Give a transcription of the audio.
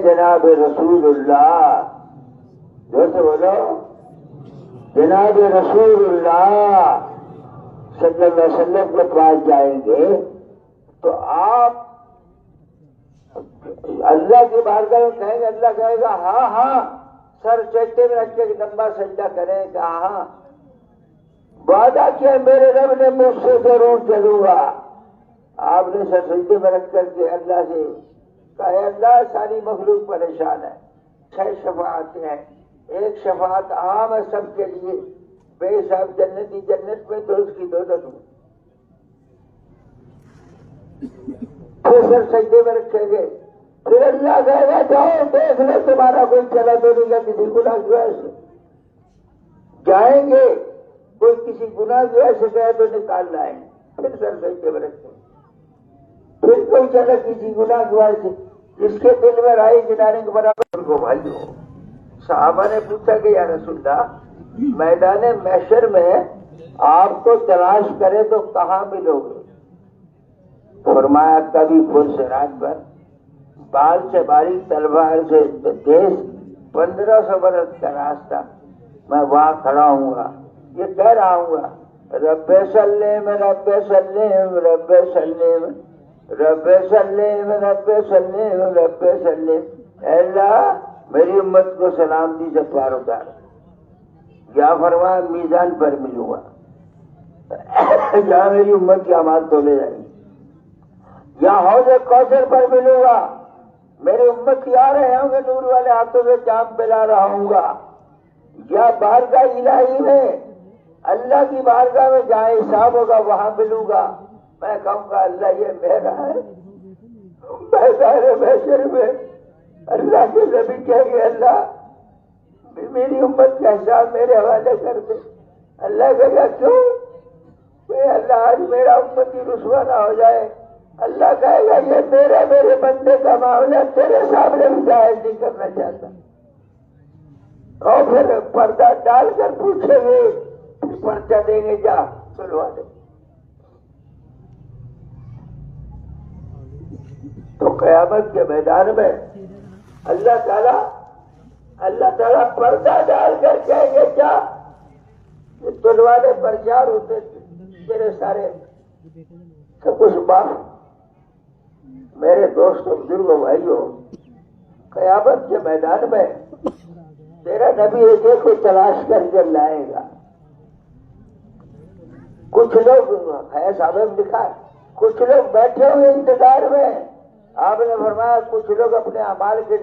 جناب رسول اللہ، جو سے بولو، جناب رسول اللہ صلی اللہ علیہ وسلم کے پاس جائیں گے تو آپ اللہ کی بارگاہ میں کہیں گے، اللہ کہے گا ہاں ہاں، سر سجدے میں رکھ کے لمبا سجدہ کریں کہ ہاں وعدہ کیا میرے رب نے مجھ سے ضرور چلوں گا۔ آپ نے سر سجدے میں رکھ کر کے اللہ سے کہا اللہ ساری مخلوق پریشان ہے، 6 شفاعتیں ہیں، ایک شفاعت عام ہے سب کے لیے، بے صاحب جنتی جنت میں تو اس کی دوزخ میں، پھر سر سجدے میں رکھیں گے، پھر اللہ کہے گا جاؤ دیکھ لو تمہارا کوئی چلا تو نہیں گا کسی گناہ کی وجہ سے، جائیں گے کوئی کسی گناہ کی وجہ سے گئے تو نکال لائیں گے، پھر سر سجدے میں رکھیں گے، پھر کوئی چلا کسی گناہ کی وجہ سے جس کے دل میں رائی گنانے کے برابر ان کو بھائی ہو۔ صحابہ نے پوچھا کہ یا رسول اللہ میدان محشر میں آپ کو تلاش کرے تو کہاں ملو گے؟ فرمایا کبھی پھول سے رات بھر، بال سے باریک تلوار سے تیز 1500 برس کا راستہ، میں وہاں کھڑا ہوں گا، یہ کہہ رہا ہوں گا رب سلم رب سلم رب سلم رب سلم رب سلم رب سلم، اے اللہ میری امت کو سلامتی سے پار اتار، یا فرمایا میزان پر ملوں گا جہاں میری امت کی اعمال تولے جائیں گے، یا حوض کوثر پر ملوں گا، میرے امت آ رہے ہوں گے نور والے ہاتھوں سے جام پلا رہا ہوں گا، یا بارگاہ الہی میں اللہ کی بارگاہ میں جہاں حساب ہوگا وہاں ملوں گا، میں کہوں گا اللہ یہ میرا ہے، میدان محشر میں اللہ کے نبی کہیں گے اللہ میری امت کا حساب میرے حوالے کر دے، اللہ کہے گا کیوں؟ اللہ آج میرا امتی رسوا نہ ہو جائے، اللہ کہے گا یہ میرے بندے کا معاملہ تیرے سامنے بھی ظاہر نہیں کرنا چاہتا، اور پھر پردہ ڈال کر پوچھیں گے، پرچہ دیں گے جا سلوا دے، تو قیامت کے میدان میں اللہ تعالیٰ پردہ ڈال کر کہیں گے کیا یہ تلوارے پرچار ہوتے تیرے سارے سب کچھ معاف۔ میرے دوستوں بزرگوں بھائیوں، قیامت کے میدان میں تیرا نبی ایک ایک کو تلاش کر کے لائے گا، کچھ لوگ ہے صاحب لکھا ہے کچھ لوگ بیٹھے ہوئے انتظار میں، آپ نے فرمایا کچھ لوگ اپنے اعمال کے